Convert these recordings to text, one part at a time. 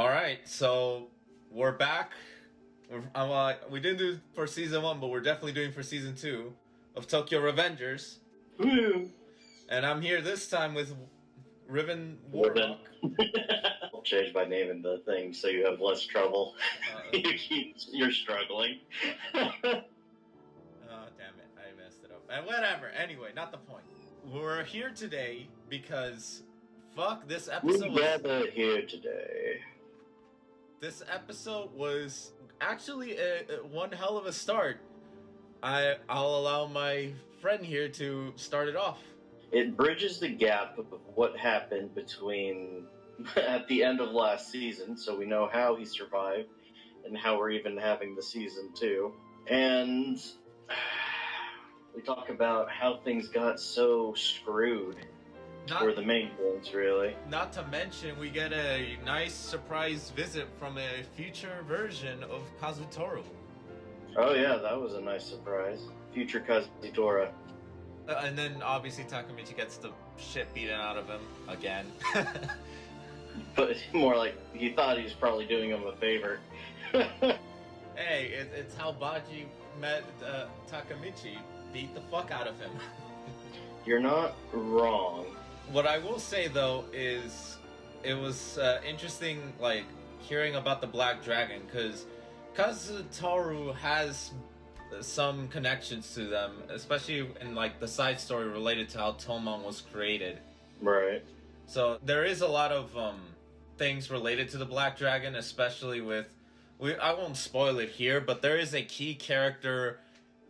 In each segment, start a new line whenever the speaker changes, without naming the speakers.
All right, so we're back. We didn't do it for season 1, but we're definitely doing for season 2 of Tokyo Revengers.
Woo!
And I'm here this time with RivenWarlock.
I'll change my name in the thing so you have less trouble. You're struggling.
Oh, damn it. I messed it up. And whatever. Anyway, not the point. We're here today because fuck, this episode
We're gathered here today.
This episode was actually one hell of a start. I'll allow my friend here to start it off.
It bridges the gap of what happened between at the end of last season, so we know how he survived and how we're even having the season 2. And we talk about how things got so screwed. Were the main points, really.
Not to mention, we get a nice surprise visit from a future version of Kazutoru.
Oh yeah, that was a nice surprise. Future Kazutora.
And then, obviously, Takemichi gets the shit beaten out of him again.
But more like, he thought he was probably doing him a favor.
Hey, it's how Baji met Takemichi. Beat the fuck out of him.
You're not wrong.
What I will say, though, is it was interesting, like, hearing about the Black Dragon, because Kazutoru has some connections to them, especially in, like, the side story related to how Tomon was created.
Right.
So there is a lot of things related to the Black Dragon, especially with... I won't spoil it here, but there is a key character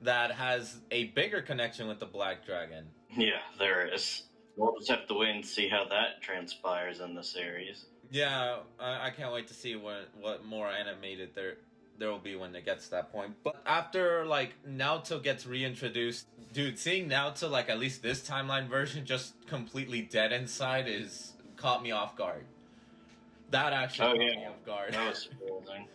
that has a bigger connection with the Black Dragon.
Yeah, there is. We'll just have to wait and see how that transpires in the series.
Yeah, I can't wait to see what more animated there will be when it gets to that point. But after, like, Naoto gets reintroduced, dude, seeing Naoto, like, at least this timeline version, just completely dead inside caught me off guard. That actually caught me off guard.
That was surprising.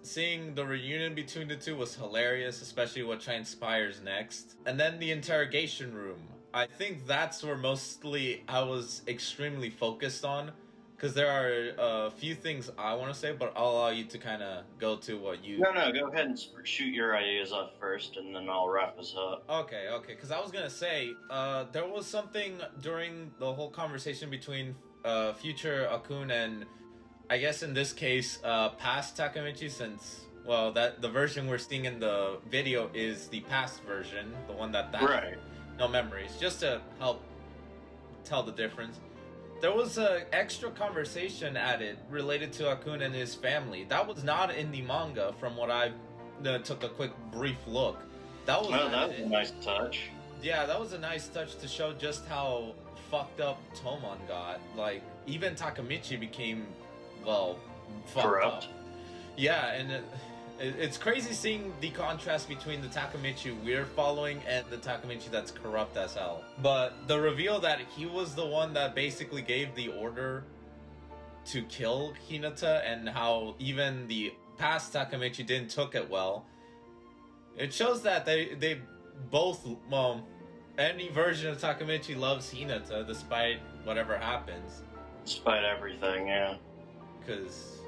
Seeing the reunion between the two was hilarious, especially what transpires next. And then the interrogation room. I think that's where mostly I was extremely focused on, because there are a few things I want to say, but I'll allow you to kind of go to what you...
No, go ahead and shoot your ideas off first, and then I'll wrap us up.
Okay, because I was going to say, there was something during the whole conversation between future Akun and, I guess in this case, past Takemichi, since... Well, the version we're seeing in the video is the past version, the one that
right.
No memories, just to help tell the difference. There was an extra conversation added related to Akun and his family. That was not in the manga from what I took a quick brief look. That was
a nice touch.
Yeah, that was a nice touch to show just how fucked up Tomon got. Like, even Takemichi became, well, fucked
corrupt.
up. Yeah, and... It's crazy seeing the contrast between the Takemichi we're following and the Takemichi that's corrupt as hell. But the reveal that he was the one that basically gave the order to kill Hinata, and how even the past Takemichi didn't took it well, it shows that they both, well, any version of Takemichi loves Hinata despite whatever happens.
Despite everything, yeah.
Because...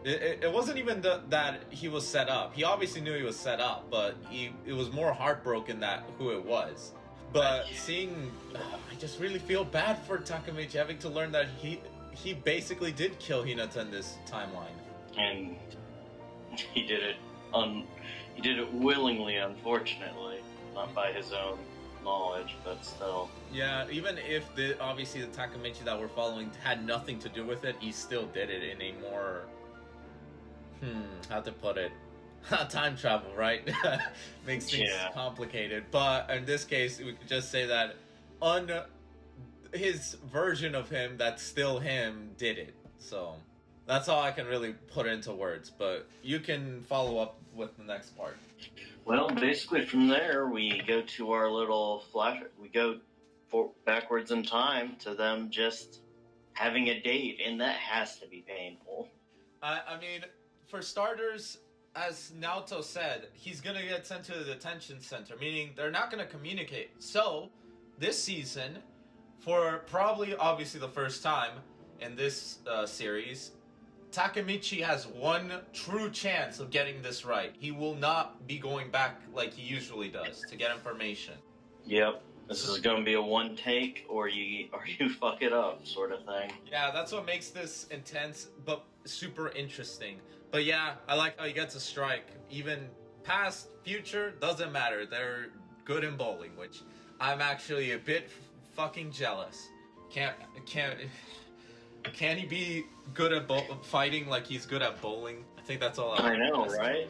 It wasn't even that he was set up. He obviously knew he was set up, but it was more heartbroken that who it was. But seeing... I just really feel bad for Takemichi having to learn that he basically did kill Hinata in this timeline.
And he did it willingly, unfortunately. Not by his own knowledge, but still.
Yeah, even if obviously the Takemichi that we're following had nothing to do with it, he still did it in a more... how to put it? Time travel, right? Makes things complicated. But in this case, we could just say that his version of him that's still him did it. So that's all I can really put into words. But you can follow up with the next part.
Well, basically from there, we go to our little flash. We go backwards in time to them just having a date, and that has to be painful.
I mean... For starters, as Naoto said, he's going to get sent to the detention center, meaning they're not going to communicate. So, this season, for probably, obviously, the first time in this series, Takemichi has one true chance of getting this right. He will not be going back like he usually does to get information.
Yep. This is going to be a one take or you fuck it up sort of thing.
Yeah, that's what makes this intense but super interesting. But yeah, I like how he gets a strike. Even past, future, doesn't matter. They're good in bowling, which I'm actually a bit fucking jealous. Can he be good at fighting like he's good at bowling? I think that's all
I know, right?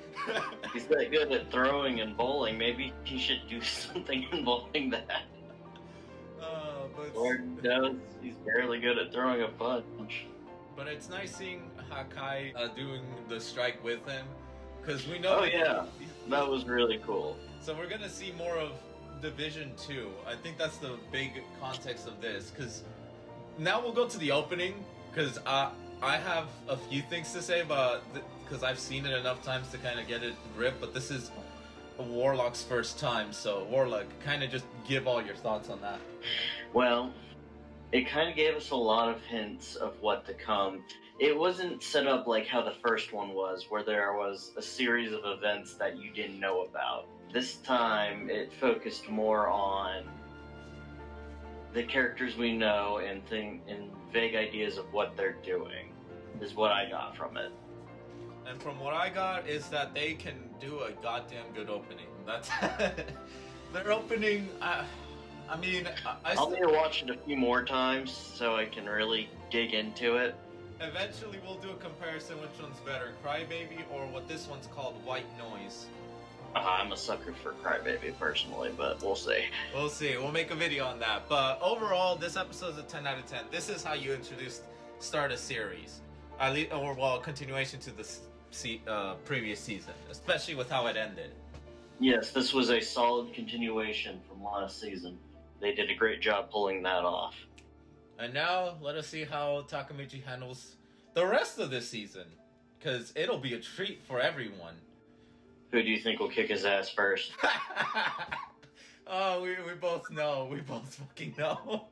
He's that good at throwing and bowling. Maybe he should do something involving that. Lord knows he's barely good at throwing a punch.
But it's nice seeing Hakai doing the strike with him, because we know.
Oh yeah, that was really cool.
So we're gonna see more of Division 2. I think that's the big context of this, because now we'll go to the opening, because I have a few things to say about because I've seen it enough times to kind of get it ripped, but this is Warlock's first time, so Warlock, kind of just give all your thoughts on that.
Well, it kind of gave us a lot of hints of what to come. It wasn't set up like how the first one was, where there was a series of events that you didn't know about. This time, it focused more on the characters we know and vague ideas of what they're doing, is what I got from it.
And from what I got is that they can do a goddamn good opening. That's their opening. I'll need
to watch it a few more times so I can really dig into it.
Eventually, we'll do a comparison which one's better, Crybaby or what this one's called, White Noise.
I'm a sucker for Crybaby personally, but we'll see.
We'll see. We'll make a video on that. But overall, this episode's a 10 out of 10. This is how you start a series. Continuation to the previous season, especially with how it ended.
Yes, this was a solid continuation from last season. They did a great job pulling that off.
And now, let us see how Takemichi handles the rest of this season, because it'll be a treat for everyone.
Who do you think will kick his ass first?
Oh, we both know. We both fucking know.